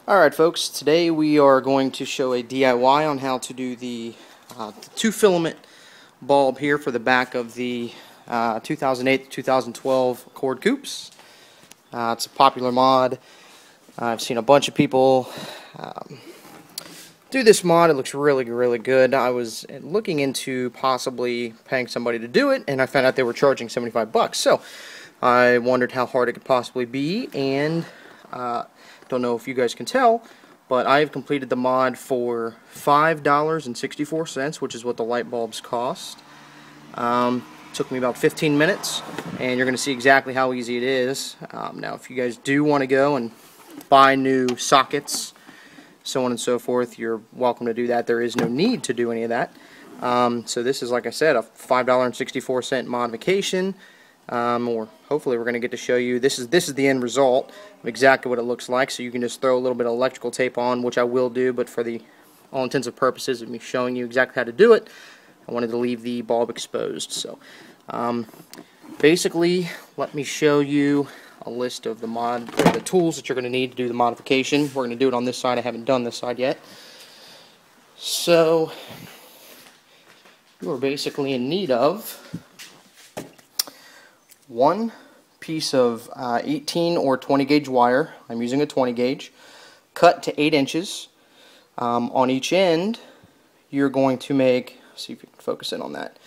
Alright folks, today we are going to show a DIY on how to do the 2-filament bulb here for the back of the 2008-2012 Accord Coupes. It's a popular mod. I've seen a bunch of people do this mod. It looks really good. I was looking into possibly paying somebody to do it, and I found out they were charging $75. So I wondered how hard it could possibly be, and don't know if you guys can tell, but I have completed the mod for $5.64, which is what the light bulbs cost. Took me about 15 minutes, and you're going to see exactly how easy it is. Now, if you guys do want to go and buy new sockets, so on and so forth, you're welcome to do that. There is no need to do any of that. So this is, like I said, a $5.64 modification. Or hopefully we're going to get to show you, this is the end result of exactly what it looks like. So you can just throw a little bit of electrical tape on, which I will do, but for the all intents and purposes of me showing you exactly how to do it, I wanted to leave the bulb exposed. So basically, let me show you a list of the tools that you're going to need to do the modification. We're going to do it on this side. I haven't done this side yet. So you are basically in need of one piece of 18 or 20 gauge wire. I'm using a 20 gauge, cut to 8 inches. On each end, you're going to make, see if you can focus in on that.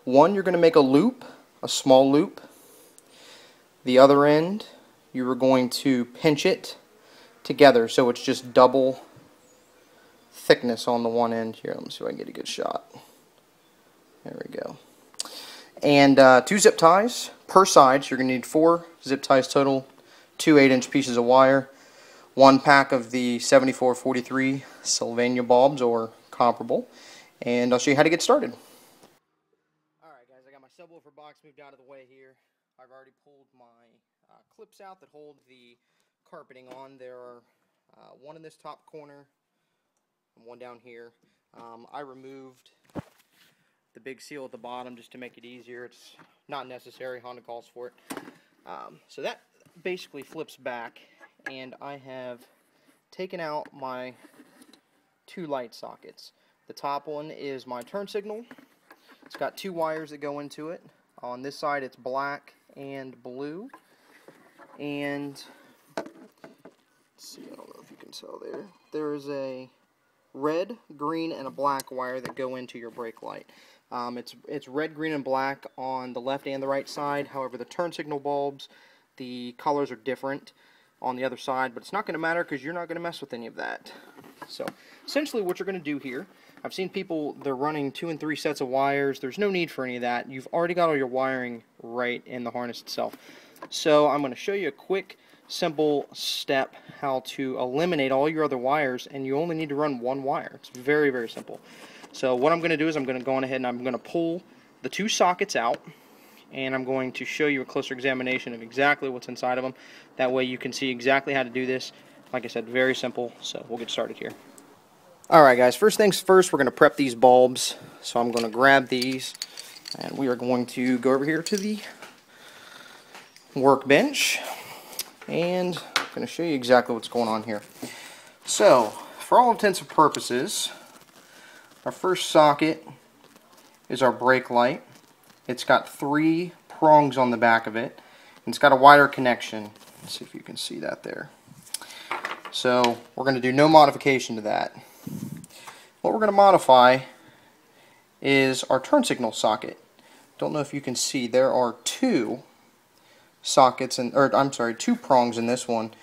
One, you're going to make a loop, a small loop. The other end, you are going to pinch it together so it's just double thickness on the one end. Here, let me see if I can get a good shot. There we go. And 2 zip ties per side, so you're going to need 4 zip ties total, 2 8-inch pieces of wire, 1 pack of the 7443 Sylvania bulbs or comparable, and I'll show you how to get started. Alright guys, I got my subwoofer box moved out of the way here. I've already pulled my clips out that hold the carpeting on. There are one in this top corner and one down here. I removed the big seal at the bottom just to make it easier. It's not necessary. Honda calls for it. So that basically flips back, and I have taken out my 2 light sockets. The top one is my turn signal. It's got 2 wires that go into it. On this side it's black and blue, and let's see, I don't know if you can tell there. There is a red, green, and a black wire that go into your brake light. It's red, green, and black on the left and the right side. However, the turn signal bulbs, the colors are different on the other side, but it's not going to matter because you're not going to mess with any of that. So, essentially what you're going to do here, I've seen people, they're running 2 and 3 sets of wires. There's no need for any of that. You've already got all your wiring right in the harness itself. So, I'm going to show you a quick, simple step how to eliminate all your other wires, and you only need to run 1 wire. It's very simple. So what I'm going to do is I'm going to go on ahead and I'm going to pull the 2 sockets out, and I'm going to show you a closer examination of exactly what's inside of them. That way you can see exactly how to do this. Like I said, very simple, so we'll get started here. Alright guys, first things first, we're going to prep these bulbs. So I'm going to grab these, and we are going to go over here to the workbench, and I'm going to show you exactly what's going on here. So, for all intents and purposes, our first socket is our brake light. It's got 3 prongs on the back of it, and it's got a wire connection. Let's see if you can see that there. So we're going to do no modification to that. What we're going to modify is our turn signal socket. Don't know if you can see, there are 2 sockets, or 2 prongs in this one,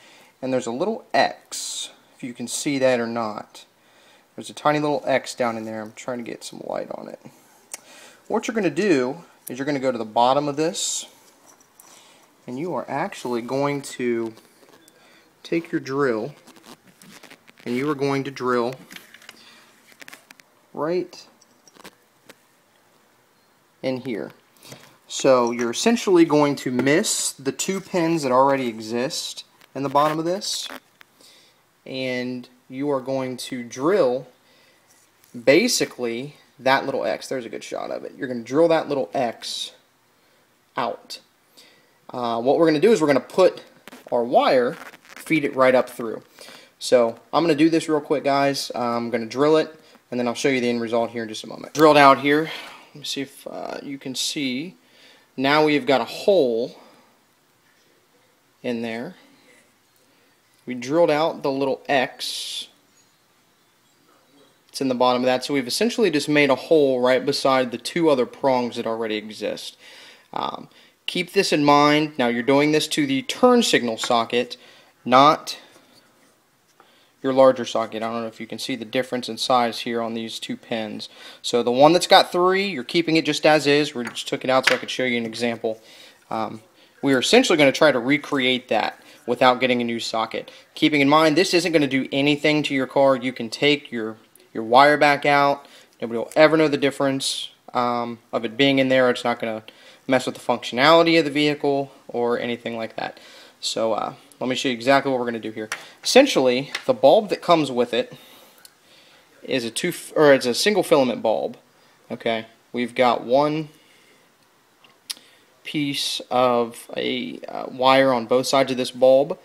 and there's a little X, if you can see that or not. There's a tiny little X down in there. I'm trying to get some light on it. What you're going to do is you're going to go to the bottom of this, and you are actually going to take your drill, and you are going to drill right in here. So you're essentially going to miss the 2 pins that already exist in the bottom of this, and you are going to drill basically that little X. There's a good shot of it. You're going to drill that little X out. What we're going to do is we're going to put our wire, feed it right up through. So I'm going to do this real quick, guys. I'm going to drill it, and then I'll show you the end result here in just a moment. Drilled out here. Let me see if you can see. Now we've got a hole in there. We drilled out the little X. It's in the bottom of that. So we've essentially just made a hole right beside the two other prongs that already exist. Keep this in mind. Now you're doing this to the turn signal socket, not your larger socket. I don't know if you can see the difference in size here on these two pins. So the one that's got 3, you're keeping it just as is. We just took it out so I could show you an example. We are essentially going to try to recreate that without getting a new socket. Keeping in mind, this isn't going to do anything to your car. You can take your wire back out. Nobody will ever know the difference of it being in there. It's not going to mess with the functionality of the vehicle or anything like that. So let me show you exactly what we're going to do here. Essentially, the bulb that comes with it is it's a single filament bulb. Okay, we've got one piece of a wire on both sides of this bulb.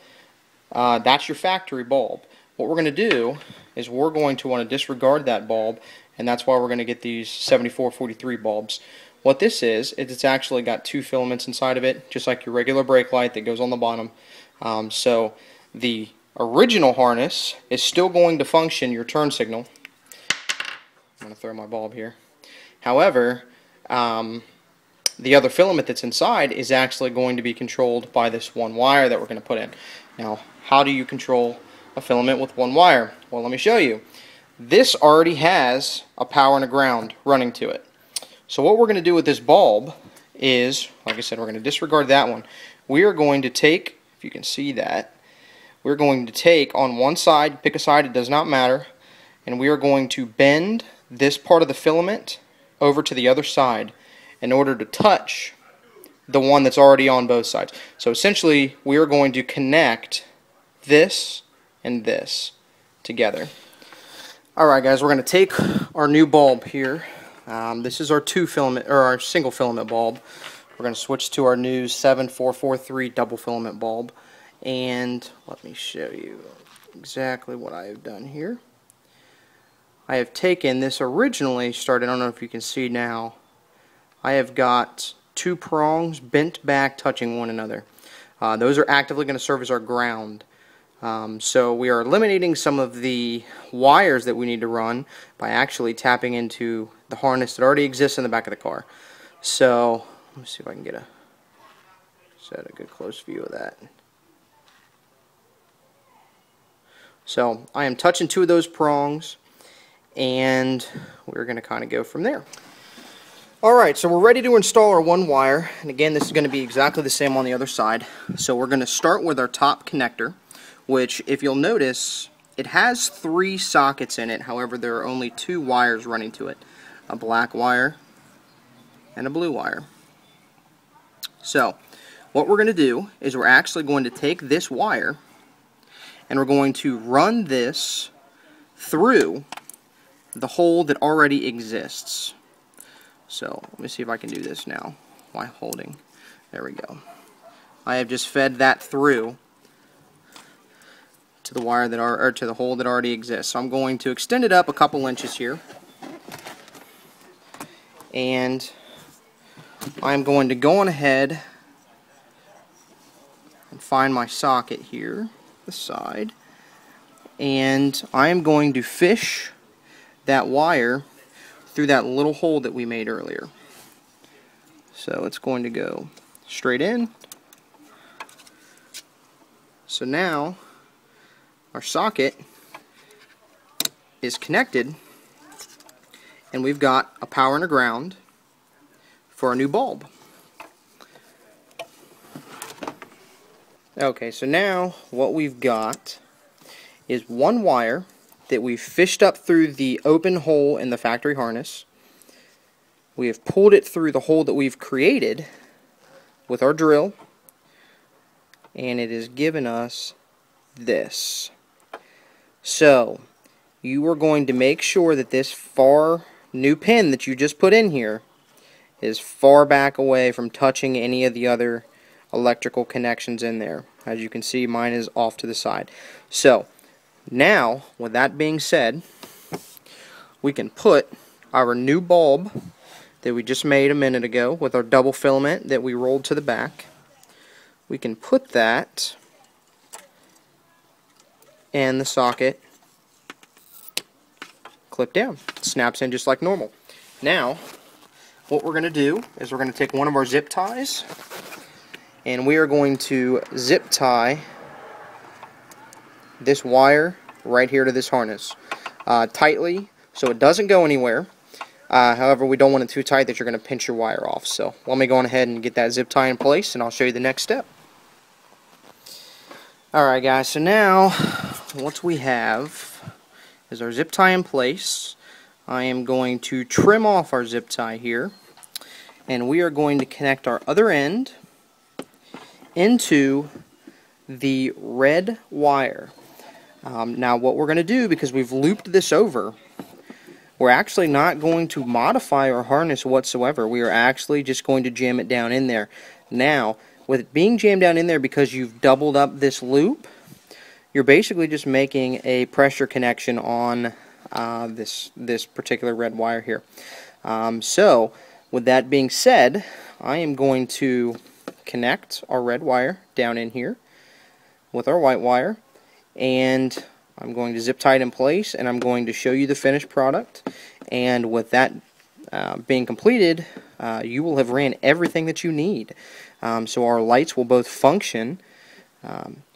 That's your factory bulb. What we're going to do is we're going to want to disregard that bulb, and that's why we're going to get these 7443 bulbs. What this is it's actually got 2 filaments inside of it, just like your regular brake light that goes on the bottom. So the original harness is still going to function your turn signal. I'm going to throw my bulb here. However, the other filament that's inside is actually going to be controlled by this one wire that we're going to put in. Now, how do you control a filament with one wire? Well, let me show you. This already has a power and a ground running to it. So what we're going to do with this bulb is, like I said, we're going to disregard that one. We are going to take, if you can see that, we're going to take on one side, pick a side, it does not matter, and we are going to bend this part of the filament over to the other side in order to touch the one that's already on both sides. So essentially, we are going to connect this and this together. Alright guys, we're going to take our new bulb here. This is our our single filament bulb. We're going to switch to our new 7443 double filament bulb. And let me show you exactly what I have done here. I have taken this originally started, I don't know if you can see now, I have got 2 prongs bent back touching one another. Those are actively going to serve as our ground. So we are eliminating some of the wires that we need to run by actually tapping into the harness that already exists in the back of the car. So let me see if I can get a good close view of that. So I am touching 2 of those prongs, and we're going to kind of go from there. Alright, so we're ready to install our one wire, and again this is going to be exactly the same on the other side. So we're going to start with our top connector, which if you'll notice, it has 3 sockets in it, however there are only 2 wires running to it. A black wire and a blue wire. So what we're going to do is we're actually going to take this wire and we're going to run this through the hole that already exists. So let me see if I can do this now while holding. There we go. I have just fed that through to the wire that to the hole that already exists. So I'm going to extend it up a couple inches here, and I'm going to go on ahead and find my socket here, the side, and I am going to fish that wire through that little hole that we made earlier. So it's going to go straight in. So now our socket is connected, and we've got a power and a ground for our new bulb. Okay, so now what we've got is one wire that we've fished up through the open hole in the factory harness. We have pulled it through the hole that we've created with our drill, and it has given us this. So you are going to make sure that this far new pin that you just put in here is far back away from touching any of the other electrical connections in there. As you can see, mine is off to the side. So Now, with that being said, we can put our new bulb that we just made a minute ago with our double filament that we rolled to the back. We can put that in the socket, clip down. It snaps in just like normal. Now, what we're going to do is we're going to take one of our zip ties and we are going to zip tie this wire right here to this harness tightly so it doesn't go anywhere. However, we don't want it too tight that you're going to pinch your wire off. So let me go on ahead and get that zip tie in place and I'll show you the next step. Alright guys, so now what we have is our zip tie in place. I am going to trim off our zip tie here and we are going to connect our other end into the red wire. Now what we're going to do, because we've looped this over, we're actually not going to modify our harness whatsoever. We are actually just going to jam it down in there. Now, with it being jammed down in there because you've doubled up this loop, you're basically just making a pressure connection on this particular red wire here. So, with that being said, I am going to connect our red wire down in here with our white wire, and I'm going to zip tie it in place, and I'm going to show you the finished product. And with that being completed, you will have ran everything that you need. So our lights will both function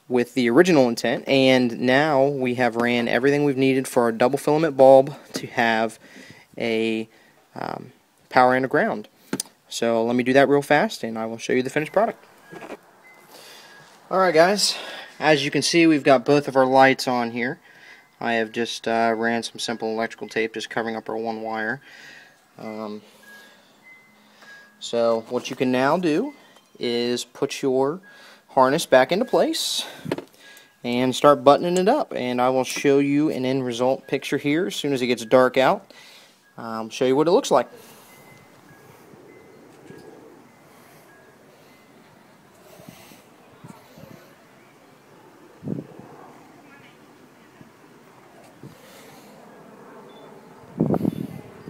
with the original intent, and now we have ran everything we've needed for our double filament bulb to have a power and a ground. So let me do that real fast and I will show you the finished product. Alright guys, as you can see, we've got both of our lights on here. I have just ran some simple electrical tape just covering up our one wire. So what you can now do is put your harness back into place and start buttoning it up, and I will show you an end result picture here as soon as it gets dark out. Show you what it looks like.